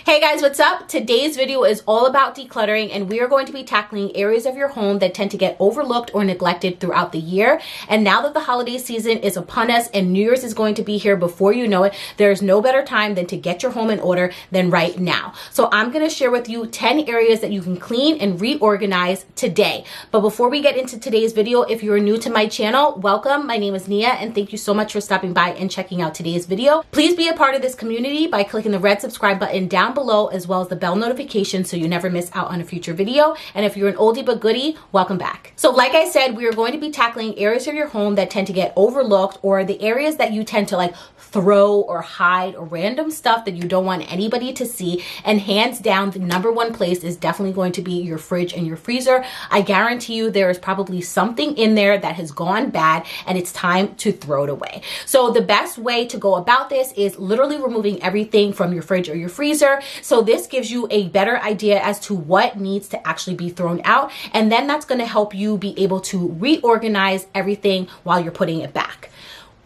Hey guys, what's up? Today's video is all about decluttering, and we are going to be tackling areas of your home that tend to get overlooked or neglected throughout the year. And now that the holiday season is upon us and New Year's is going to be here before you know it, there's no better time than to get your home in order than right now. So I'm going to share with you 10 areas that you can clean and reorganize today. But before we get into today's video, if you're new to my channel, welcome. My name is Nia, and thank you so much for stopping by and checking out today's video. Please be a part of this community by clicking the red subscribe button down below, as well as the bell notification, so you never miss out on a future video. And if you're an oldie but goodie, welcome back. So like I said, we are going to be tackling areas of your home that tend to get overlooked, or the areas that you tend to like throw or hide or random stuff that you don't want anybody to see. And hands down, the number one place is definitely going to be your fridge and your freezer. I guarantee you there is probably something in there that has gone bad and it's time to throw it away. So the best way to go about this is literally removing everything from your fridge or your freezer. So this gives you a better idea as to what needs to actually be thrown out. And then that's going to help you be able to reorganize everything while you're putting it back.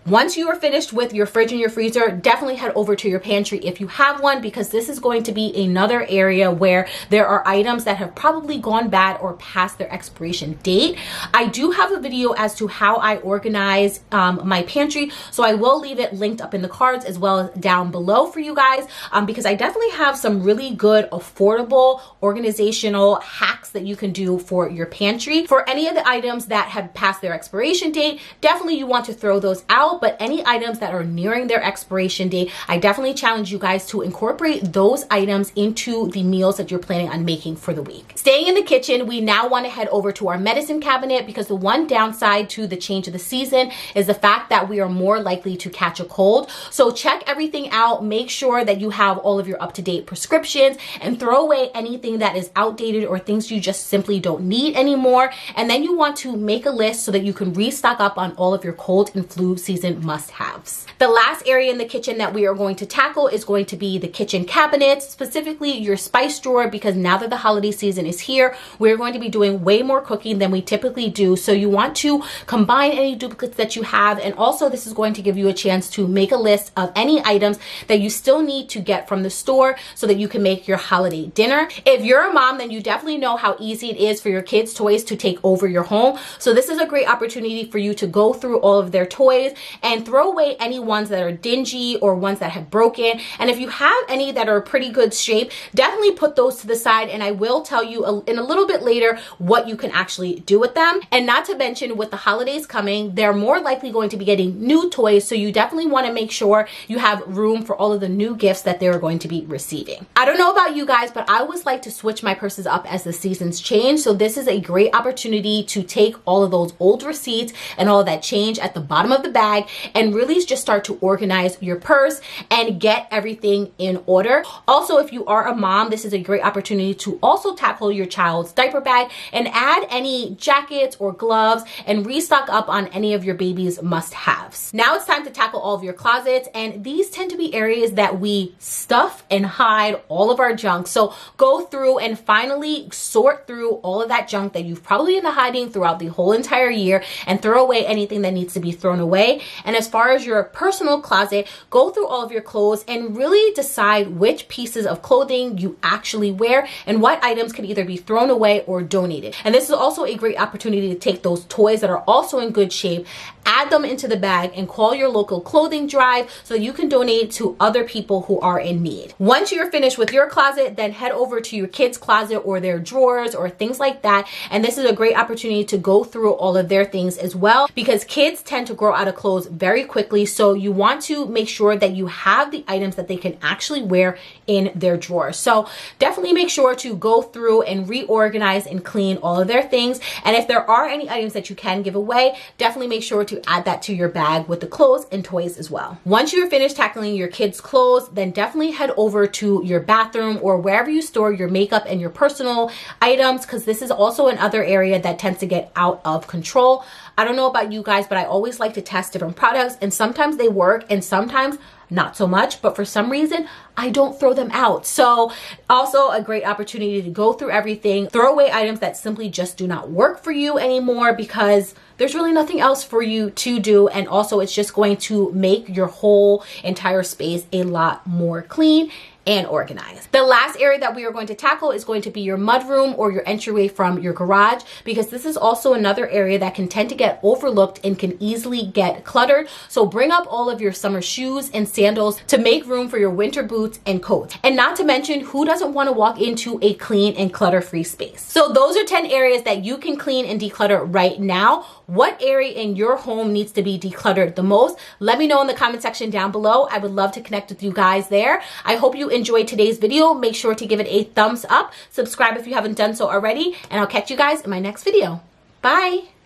Once you are finished with your fridge and your freezer, definitely head over to your pantry if you have one, because this is going to be another area where there are items that have probably gone bad or past their expiration date. I do have a video as to how I organize my pantry, so I will leave it linked up in the cards as well as down below for you guys, because I definitely have some really good, affordable, organizational hacks that you can do for your pantry. For any of the items that have passed their expiration date, definitely you want to throw those out. But any items that are nearing their expiration date, I definitely challenge you guys to incorporate those items into the meals that you're planning on making for the week. Staying in the kitchen, we now want to head over to our medicine cabinet, because the one downside to the change of the season is the fact that we are more likely to catch a cold. So check everything out, make sure that you have all of your up-to-date prescriptions, and throw away anything that is outdated or things you just simply don't need anymore. And then you want to make a list so that you can restock up on all of your cold and flu season must-haves. The last area in the kitchen that we are going to tackle is going to be the kitchen cabinets, specifically your spice drawer, because now that the holiday season is here, we're going to be doing way more cooking than we typically do. So you want to combine any duplicates that you have, and also this is going to give you a chance to make a list of any items that you still need to get from the store so that you can make your holiday dinner. If you're a mom, then you definitely know how easy it is for your kids' toys to take over your home. So this is a great opportunity for you to go through all of their toys and throw away any ones that are dingy or ones that have broken. And if you have any that are pretty good shape, definitely put those to the side, and I will tell you in a little bit later what you can actually do with them. And not to mention, with the holidays coming, they're more likely going to be getting new toys, so you definitely want to make sure you have room for all of the new gifts that they're going to be receiving. I don't know about you guys, but I always like to switch my purses up as the seasons change, so this is a great opportunity to take all of those old receipts and all of that change at the bottom of the bag and really just start to organize your purse and get everything in order. Also, if you are a mom, this is a great opportunity to also tackle your child's diaper bag and add any jackets or gloves and restock up on any of your baby's must-haves. Now it's time to tackle all of your closets, and these tend to be areas that we stuff and hide all of our junk. So go through and finally sort through all of that junk that you've probably been hiding throughout the whole entire year, and throw away anything that needs to be thrown away. And as far as your personal closet, go through all of your clothes and really decide which pieces of clothing you actually wear and what items can either be thrown away or donated. And this is also a great opportunity to take those toys that are also in good shape, add them into the bag, and call your local clothing drive so that you can donate to other people who are in need. Once you're finished with your closet, then head over to your kids' closet or their drawers or things like that. And this is a great opportunity to go through all of their things as well, because kids tend to grow out of clothes very quickly. So you want to make sure that you have the items that they can actually wear in their drawers. So definitely make sure to go through and reorganize and clean all of their things. And if there are any items that you can give away, definitely make sure to add that to your bag with the clothes and toys as well. Once you're finished tackling your kids' clothes, then definitely head over to your bathroom or wherever you store your makeup and your personal items, because this is also another area that tends to get out of control. I don't know about you guys, but I always like to test different products, and sometimes they work and sometimes not so much, but for some reason I don't throw them out. So also a great opportunity to go through everything, throw away items that simply just do not work for you anymore, because there's really nothing else for you to do. And also it's just going to make your whole entire space a lot more clean and organized. The last area that we are going to tackle is going to be your mudroom or your entryway from your garage, because this is also another area that can tend to get overlooked and can easily get cluttered. So bring up all of your summer shoes and sandals to make room for your winter boots and coats. And not to mention, who doesn't want to walk into a clean and clutter-free space? So those are 10 areas that you can clean and declutter right now. What area in your home needs to be decluttered the most? Let me know in the comment section down below. I would love to connect with you guys there. I hope you enjoyed today's video. Make sure to give it a thumbs up. Subscribe if you haven't done so already, and I'll catch you guys in my next video. Bye.